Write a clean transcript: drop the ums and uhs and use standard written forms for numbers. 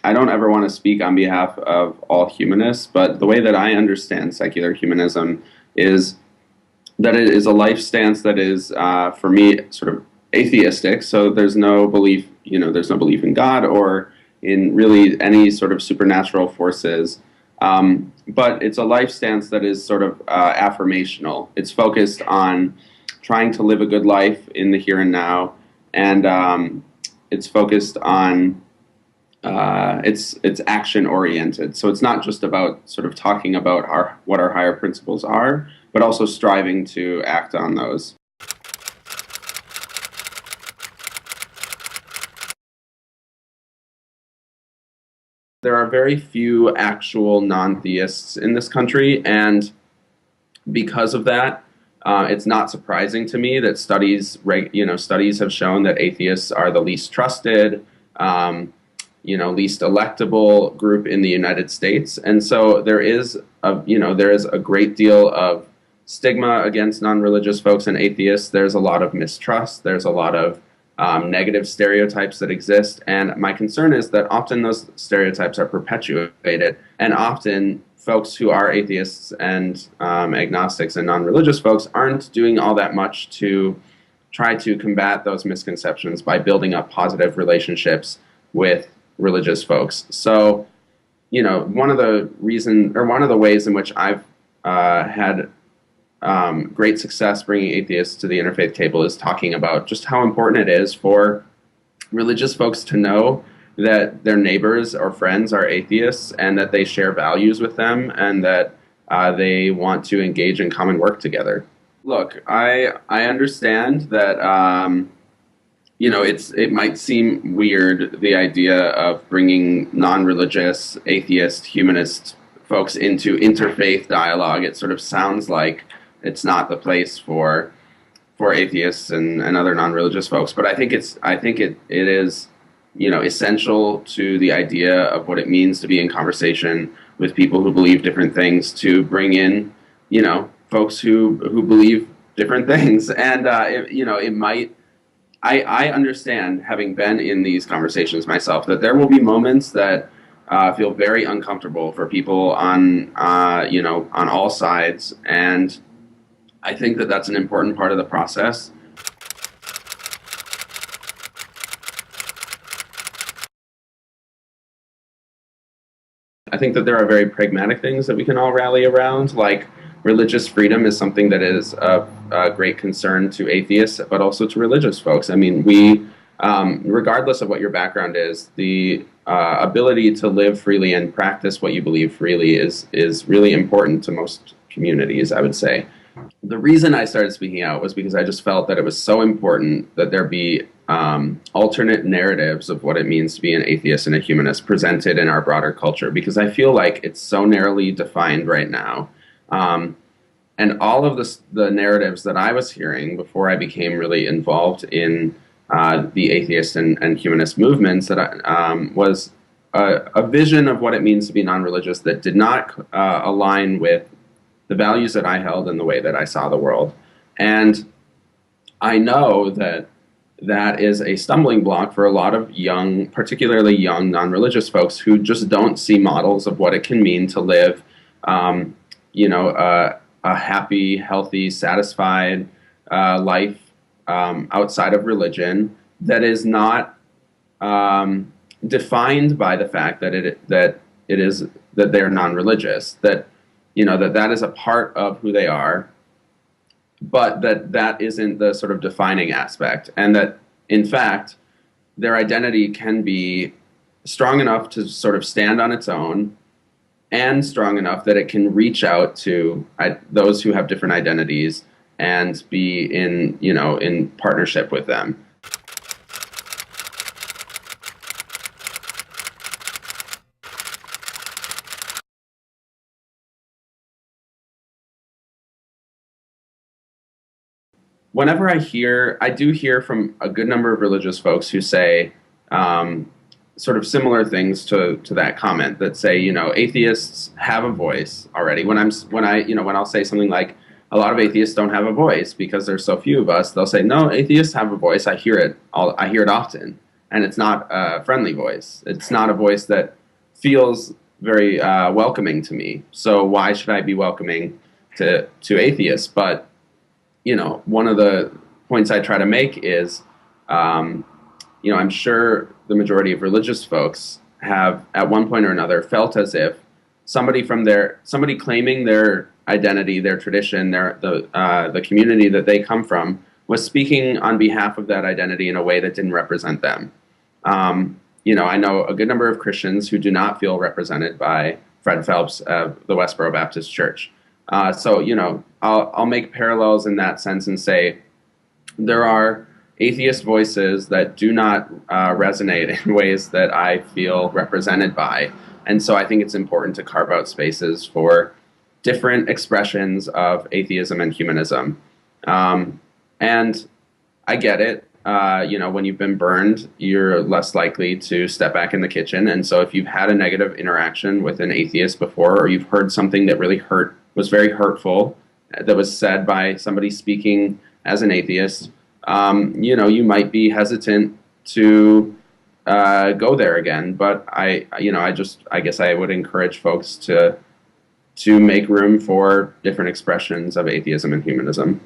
I don't ever want to speak on behalf of all humanists, but the way that I understand secular humanism is that it is a life stance that is, for me, sort of atheistic. So there's no belief, there's no belief in God or in really any sort of supernatural forces. But it's a life stance that is sort of affirmational. It's focused on trying to live a good life in the here and now, and it's focused on it's action oriented. So it's not just about sort of talking about what our higher principles are, but also striving to act on those. There are very few actual non-theists in this country, and because of that, it's not surprising to me that studies have shown that atheists are the least trusted, least electable group in the United States, and so there is a great deal of stigma against non-religious folks and atheists. There's a lot of mistrust. There's a lot of negative stereotypes that exist, and my concern is that often those stereotypes are perpetuated, and often folks who are atheists and agnostics and non-religious folks aren't doing all that much to try to combat those misconceptions by building up positive relationships with religious folks. So, one of the ways in which I've had great success bringing atheists to the interfaith table is talking about just how important it is for religious folks to know that their neighbors or friends are atheists and that they share values with them and that they want to engage in common work together. Look, I understand that it might seem weird, the idea of bringing non-religious, atheist, humanist folks into interfaith dialogue. It sort of sounds like it's not the place for atheists and other non-religious folks, but I think it is essential to the idea of what it means to be in conversation with people who believe different things, to bring in folks who believe different things, and it might. I understand, having been in these conversations myself, that there will be moments that feel very uncomfortable for people on all sides, and I think that that's an important part of the process. I think that there are very pragmatic things that we can all rally around, like religious freedom is something that is of great concern to atheists, but also to religious folks. I mean, regardless of what your background is, the ability to live freely and practice what you believe freely is really important to most communities, I would say. The reason I started speaking out was because I just felt that it was so important that there be alternate narratives of what it means to be an atheist and a humanist presented in our broader culture, because I feel like it's so narrowly defined right now. And all of the narratives that I was hearing before I became really involved in the atheist and humanist movements was a vision of what it means to be non-religious that did not align with the values that I held and the way that I saw the world. And I know that that is a stumbling block for a lot of young, particularly young non-religious folks who just don't see models of what it can mean to live a happy, healthy, satisfied life outside of religion that is not defined by the fact that they're non-religious, that that is a part of who they are, but that isn't the sort of defining aspect, and that in fact their identity can be strong enough to sort of stand on its own, and strong enough that it can reach out to those who have different identities and be in partnership with them. Whenever I do hear from a good number of religious folks who say sort of similar things to that comment, that say, atheists have a voice already. When I'll say something like, a lot of atheists don't have a voice because there's so few of us, they'll say, no, atheists have a voice. I hear it often. and it's not a friendly voice. It's not a voice that feels very welcoming to me. So why should I be welcoming to atheists? But one of the points I try to make is, I'm sure the majority of religious folks have, at one point or another, felt as if somebody claiming their identity, their tradition, the community that they come from, was speaking on behalf of that identity in a way that didn't represent them. I know a good number of Christians who do not feel represented by Fred Phelps of the Westboro Baptist Church. I'll make parallels in that sense and say there are atheist voices that do not resonate in ways that I feel represented by. And so I think it's important to carve out spaces for different expressions of atheism and humanism. And I get it. When you've been burned, you're less likely to step back in the kitchen. And so if you've had a negative interaction with an atheist before, or you've heard something that really was very hurtful, that was said by somebody speaking as an atheist, you might be hesitant to go there again. But I guess I would encourage folks to make room for different expressions of atheism and humanism.